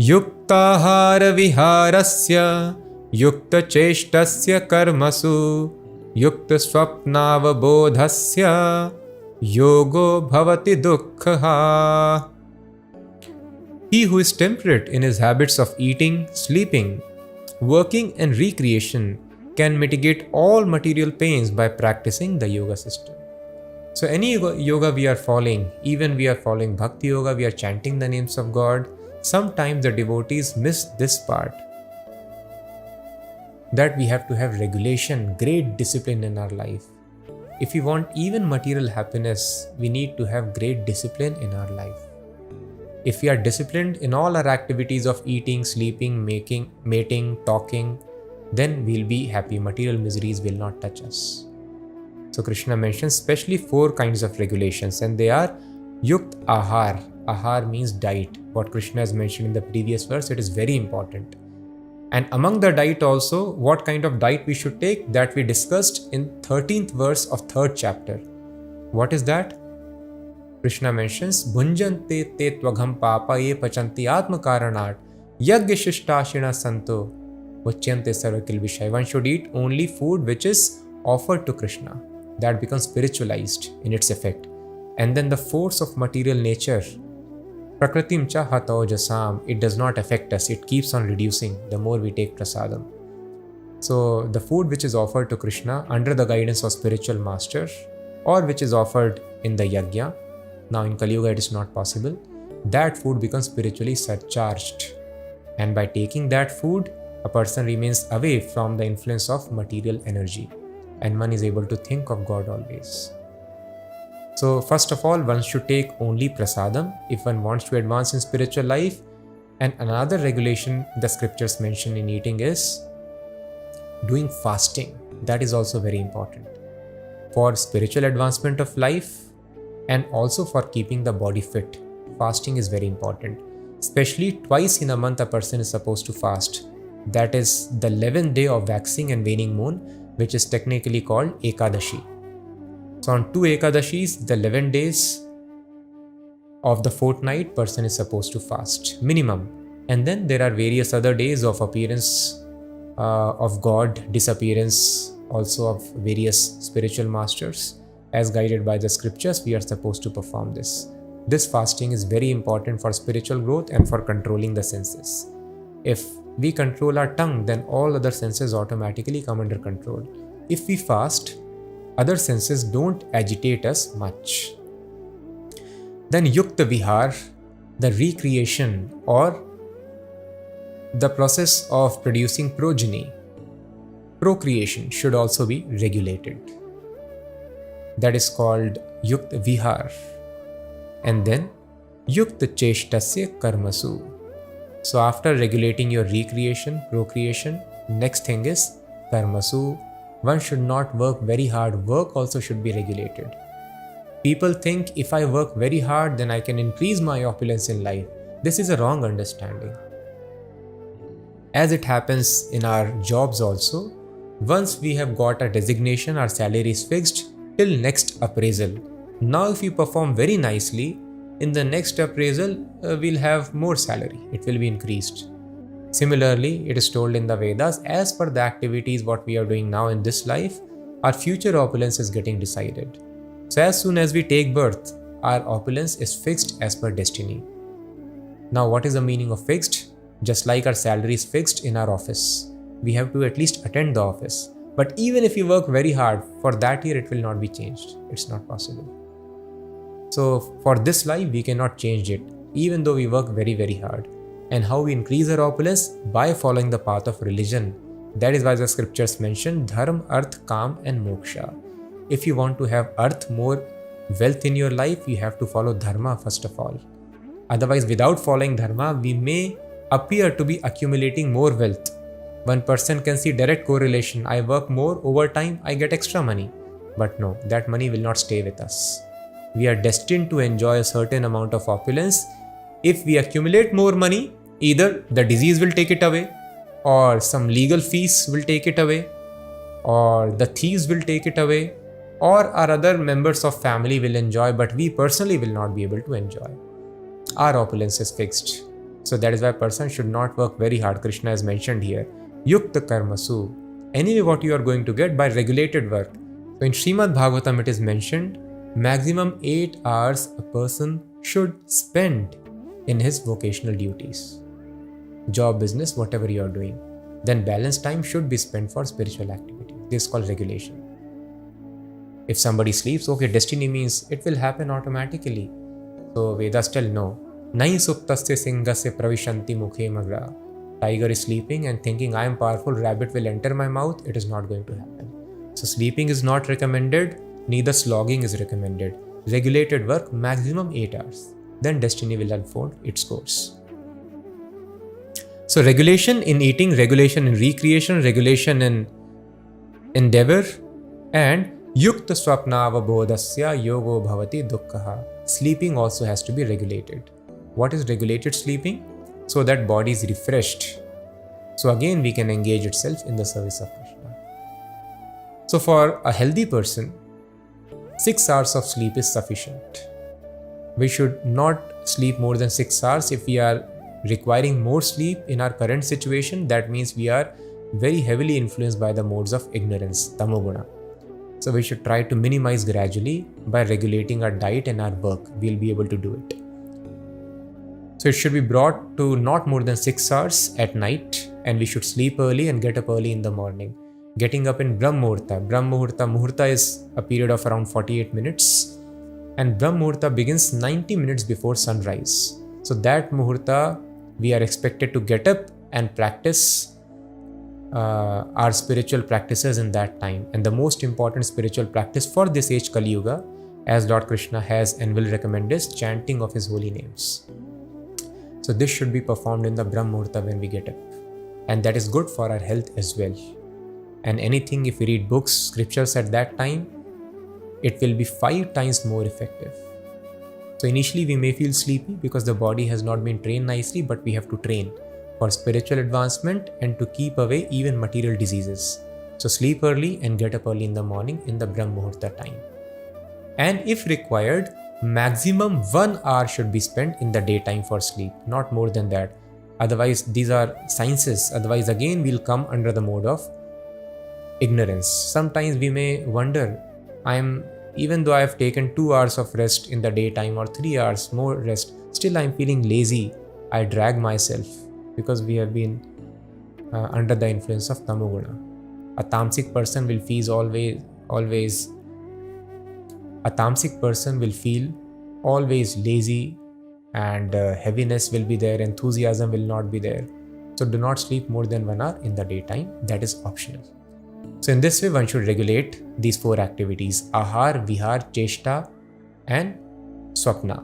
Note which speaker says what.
Speaker 1: युक्ताहार विहारस्य युक्तचेष्टस्य कर्मसु युक्तस्वप्नावबोधस्य योगो bhavati dukkha. He who is temperate in his habits of eating, sleeping, working and recreation can mitigate all material pains by practicing the yoga system. So any yoga we are following, even we are following Bhakti Yoga, we are chanting the names of God, sometimes the devotees miss this part, that we have to have regulation, great discipline in our life. If we want even material happiness, we need to have great discipline in our life. If we are disciplined in all our activities of eating, sleeping, mating, talking, then we'll be happy. Material miseries will not touch us. So Krishna mentions especially 4 kinds of regulations, and they are Yukt Ahar. Ahar means diet. What Krishna has mentioned in the previous verse, it is very important. And among the diet also, what kind of diet we should take, that we discussed in 13th verse of 3rd chapter. What is that? Krishna mentions, Bhunjante te tvagham papaye pachanti atma karanat yagya shishtashina santo uchyante sarvakil vishaya. One should eat only food which is offered to Krishna. That becomes spiritualized in its effect. And then the force of material nature, Prakritim cha hatao jasam, it does not affect us. It keeps on reducing the more we take prasadam. So the food which is offered to Krishna under the guidance of spiritual master, or which is offered in the yajna, now in Kali Yuga it is not possible, that food becomes spiritually surcharged. And by taking that food, a person remains away from the influence of material energy, and one is able to think of God always. So first of all, one should take only prasadam if one wants to advance in spiritual life. And another regulation the scriptures mention in eating is doing fasting. That is also very important for spiritual advancement of life and also for keeping the body fit. Fasting is very important. Especially twice in a month a person is supposed to fast. That is the 11th day of waxing and waning moon, which is technically called Ekadashi. So on 2 Ekadashis, the 11 days of the fortnight, person is supposed to fast, minimum. And then there are various other days of appearance of God, disappearance also of various spiritual masters. As guided by the scriptures, we are supposed to perform this. This fasting is very important for spiritual growth and for controlling the senses. If we control our tongue, then all other senses automatically come under control. If we fast, other senses don't agitate us much. Then Yukta Vihar, the recreation or the process of producing progeny, procreation should also be regulated. That is called Yukta Vihar. And then Yukta Cheshtasya Karmasu. So after regulating your recreation, procreation, next thing is Karmasu. One should not work very hard. Work also should be regulated. People think if I work very hard, then I can increase my opulence in life. This is a wrong understanding. As it happens in our jobs also, once we have got a designation, our salary is fixed till next appraisal. Now if you perform very nicely, in the next appraisal, we'll have more salary. It will be increased. Similarly, it is told in the Vedas, as per the activities what we are doing now in this life, our future opulence is getting decided. So as soon as we take birth, our opulence is fixed as per destiny. Now what is the meaning of fixed? Just like our salary is fixed in our office, we have to at least attend the office. But even if you work very hard, for that year it will not be changed. It's not possible. So for this life, we cannot change it, even though we work very, very hard. And how we increase our opulence? By following the path of religion. That is why the scriptures mention Dharma, Arth, Kam and Moksha. If you want to have Arth, more wealth in your life, you have to follow Dharma first of all. Otherwise, without following Dharma, we may appear to be accumulating more wealth. One person can see direct correlation. I work more, over time I get extra money. But no, that money will not stay with us. We are destined to enjoy a certain amount of opulence. If we accumulate more money, either the disease will take it away, or some legal fees will take it away, or the thieves will take it away, or our other members of family will enjoy, but we personally will not be able to enjoy. Our opulence is fixed. So that is why a person should not work very hard. Krishna is mentioned here. Yukta karmasu. Anyway, what you are going to get by regulated work. So in Srimad Bhagavatam it is mentioned, maximum 8 hours a person should spend in his vocational duties. Job, business, whatever you are doing. Then balance time should be spent for spiritual activity. This is called regulation. If somebody sleeps, okay, destiny means it will happen automatically. So Vedas tell no. Nahi suptasya singasya pravishanti mukhe magra. Tiger is sleeping and thinking I am powerful, rabbit will enter my mouth. It is not going to happen. So sleeping is not recommended, neither slogging is recommended. Regulated work, maximum 8 hours. Then destiny will unfold its course. So regulation in eating, regulation in recreation, regulation in endeavor, and yukta swapnavabodhasya yogo bhavati dukkha. Sleeping also has to be regulated. What is regulated sleeping? So that body is refreshed. So again we can engage itself in the service of Krishna. So for a healthy person, 6 hours of sleep is sufficient. We should not sleep more than 6 hours. If we are requiring more sleep in our current situation, that means we are very heavily influenced by the modes of ignorance, tamoguna. So we should try to minimize gradually by regulating our diet and our work. We'll be able to do it. So it should be brought to not more than 6 hours at night, and we should sleep early and get up early in the morning. Getting up in Brahm Muhurta. Muhurta is a period of around 48 minutes, and Brahm Muhurta begins 90 minutes before sunrise. So that Muhurta, we are expected to get up and practice our spiritual practices in that time. And the most important spiritual practice for this age Kali Yuga, as Lord Krishna has and will recommend, is chanting of his holy names. So this should be performed in the Brahm Muhurta when we get up. And that is good for our health as well. And anything, if we read books, scriptures at that time, it will be 5 times more effective. So initially we may feel sleepy because the body has not been trained nicely, but we have to train for spiritual advancement and to keep away even material diseases. So sleep early and get up early in the morning in the Brahm Muhurta time. And if required, maximum 1 hour should be spent in the daytime for sleep, not more than that. Otherwise, these are sciences. Otherwise, again, we'll come under the mode of ignorance. Sometimes we may wonder, even though I have taken 2 hours of rest in the daytime or 3 hours more rest, still I'm feeling lazy. I drag myself because we have been under the influence of tamoguna. A tamasic person will feel always lazy, and heaviness will be there, enthusiasm will not be there. So do not sleep more than 1 hour in the daytime. That is optional. So in this way, one should regulate these 4 activities: ahar, vihar, cheshta and swapna.